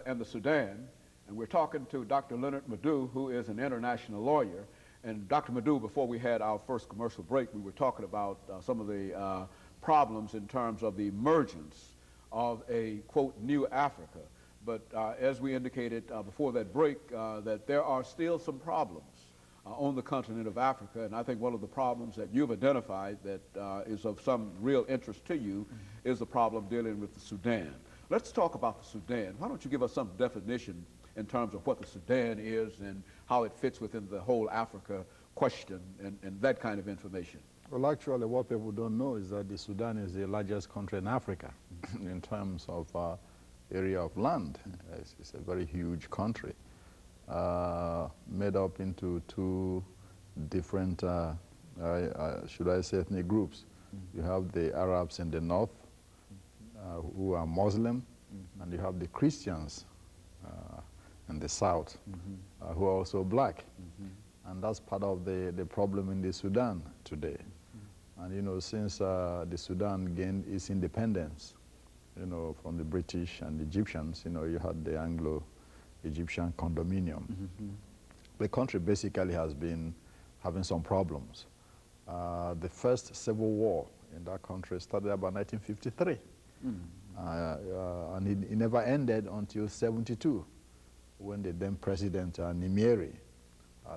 and the Sudan. And we're talking to Dr. LMadu, who is an international lawyer. And Dr. Madu, before we had our first commercial break, we were talking about some of the problems in terms of the emergence of a, quote, new Africa. But as we indicated before that break, that there are still some problems on the continent of Africa. And I think one of the problems that you've identified that is of some real interest to you is the problem dealing with the Sudan. Let's talk about the Sudan. Why don't you give us some definition in terms of what the Sudan is and how it fits within the whole Africa question and that kind of information? Well, actually, what people don't know is that the Sudan is the largest country in Africa in terms of area of land. It's a very huge country, made up into two different, should I say, ethnic groups. You have the Arabs in the north, who are Muslim, and you have the Christians in the south, who are also black. And that's part of the problem in the Sudan today. And, you know, since the Sudan gained its independence, you know, from the British and the Egyptians, you know, you had the Anglo-Egyptian condominium. The country basically has been having some problems. The first civil war in that country started about 1953. And it never ended until 1972, when the then President Nimeri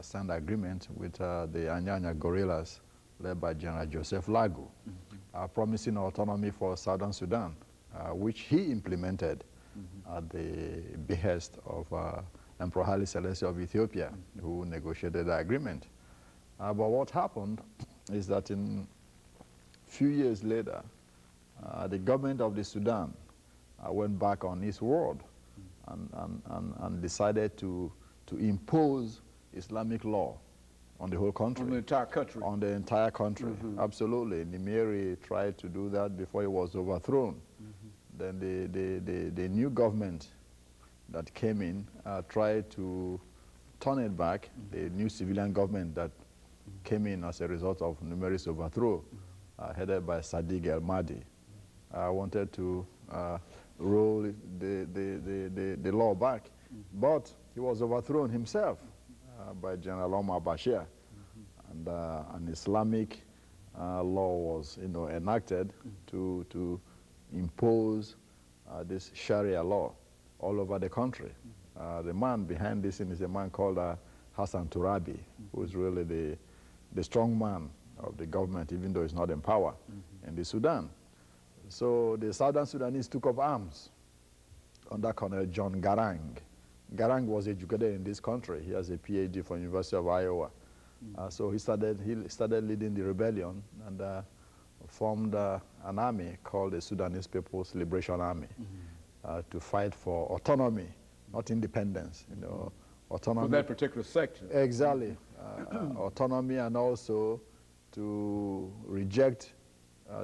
signed an agreement with the Anyanya guerrillas led by General Joseph Lagu, promising autonomy for Southern Sudan, which he implemented at the behest of Emperor Haile Selassie of Ethiopia, who negotiated the agreement. But what happened is that in a few years later, the government of the Sudan went back on its word and decided to impose Islamic law on the whole country. On the entire country? On the entire country, absolutely. Nimeri tried to do that before he was overthrown. Then the new government that came in tried to turn it back. The new civilian government that came in as a result of Nimeri's overthrow, headed by Sadiq El-Mahdi, wanted to roll the law back. But he was overthrown himself by General Omar Bashir, and an Islamic law was, you know, enacted to impose this Sharia law all over the country. The man behind this is a man called Hassan Turabi, who is really the strong man of the government, even though he's not in power in the Sudan. So the Southern Sudanese took up arms under Colonel John Garang. Garang was educated in this country. He has a PhD from University of Iowa. So he started leading the rebellion and formed an army called the Sudanese People's Liberation Army to fight for autonomy, not independence. You know, autonomy. For that particular section. Exactly. Autonomy, and also to reject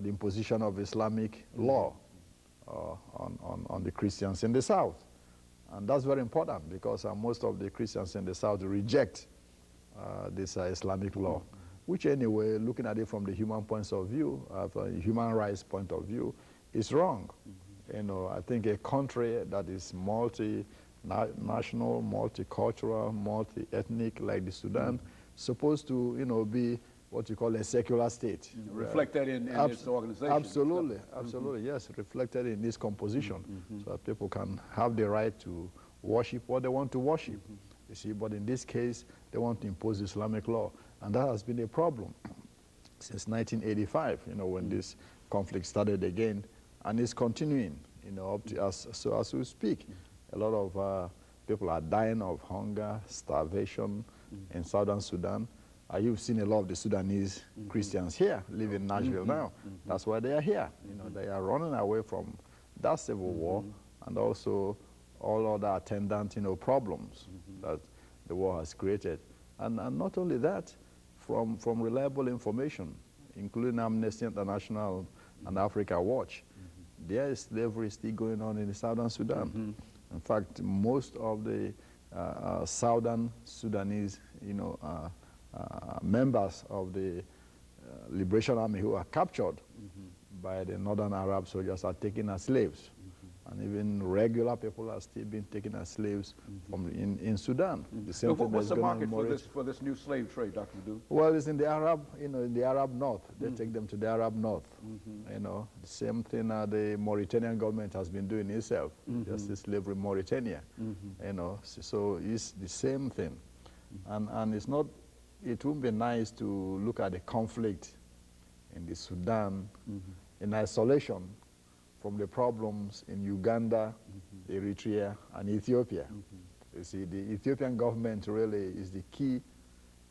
the imposition of Islamic law on the Christians in the south. And that's very important because most of the Christians in the south reject this Islamic law, which anyway, looking at it from the human points of view, human rights point of view, is wrong. You know, I think a country that is multinational, multicultural, multi-ethnic like the Sudan, supposed to, you know, be what you call a secular state. Reflect that in its organization. Absolutely, absolutely, yes, reflected in its composition, so that people can have the right to worship what they want to worship. You see, but in this case, they want to impose Islamic law, and that has been a problem since 1985, you know, when this conflict started again, and it's continuing, you know, up to us. So as we speak, a lot of people are dying of hunger, starvation in Southern Sudan. You've seen a lot of the Sudanese Christians here live in Nashville now. That's why they are here. You know, they are running away from that civil war and also all other attendant, you know, problems that the war has created. And not only that, from reliable information, including Amnesty International and Africa Watch, there is slavery still going on in the Southern Sudan. In fact, most of the Southern Sudanese, you know, members of the Liberation Army who are captured by the Northern Arab soldiers are taken as slaves. And even regular people are still being taken as slaves in Sudan. The same thing What's the that's going on market for this new slave trade, Dr. Madu? Well, it's in the Arab, in the Arab North. They take them to the Arab North. The same thing the Mauritanian government has been doing itself. Just the slavery in Mauritania. So it's the same thing. And it's not, it would be nice to look at the conflict in the Sudan in isolation from the problems in Uganda, Eritrea, and Ethiopia. You see, the Ethiopian government really is the key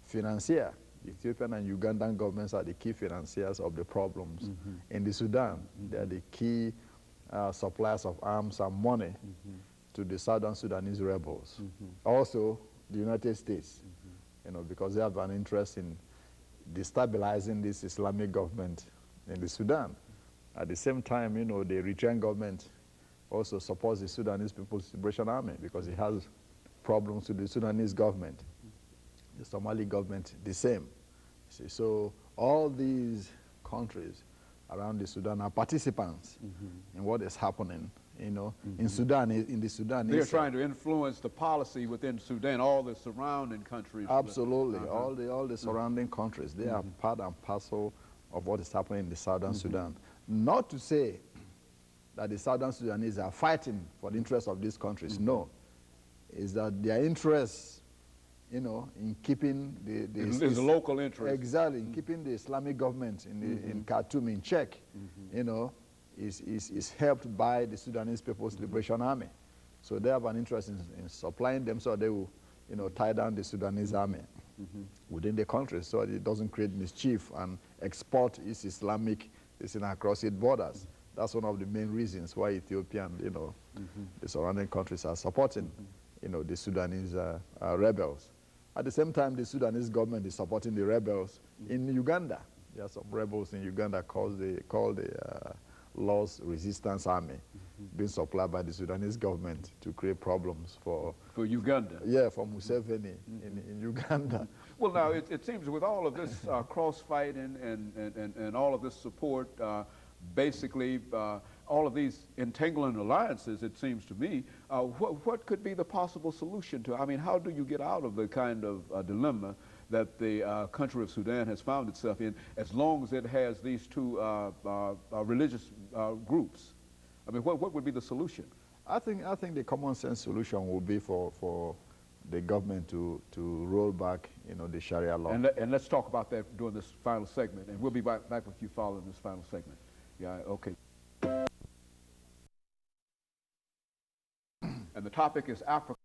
financier. The Ethiopian and Ugandan governments are the key financiers of the problems in the Sudan. They are the key suppliers of arms and money to the Southern Sudanese rebels. Also, the United States, because they have an interest in destabilizing this Islamic government in the Sudan. At the same time, the Eritrean government also supports the Sudanese People's Liberation Army because it has problems with the Sudanese government. The Somali government, the same. See, so all these countries around the Sudan are participants in what is happening, in Sudan, in the Sudan. They're trying to influence the policy within Sudan, all the surrounding countries. Absolutely, all the surrounding countries. They are part and parcel of what is happening in the Southern Sudan. Not to say that the Southern Sudanese are fighting for the interests of these countries. No. Is that their interests, in keeping the local interest. Exactly, in keeping the Islamic government in Khartoum in check, is helped by the Sudanese People's Liberation Army. So they have an interest in supplying them so they will, tie down the Sudanese army within the country so it doesn't create mischief and export its Islamic across its borders. That's one of the main reasons why Ethiopia and, the surrounding countries are supporting, the Sudanese rebels. At the same time, the Sudanese government is supporting the rebels in Uganda. There are some rebels in Uganda called the Lord's Resistance Army, being supplied by the Sudanese government to create problems for Uganda. Yeah, for Museveni in Uganda. Well, now it seems with all of this crossfighting and all of this support, basically all of these entangling alliances, it seems to me, what could be the possible solution to? I mean, how do you get out of the kind of dilemma that the country of Sudan has found itself in, as long as it has these two religious groups? I mean, what would be the solution? I think the common sense solution would be for the government to roll back, the Sharia law. And let's talk about that during this final segment, and we'll be back with you following this final segment. Yeah, okay. And the topic is Africa.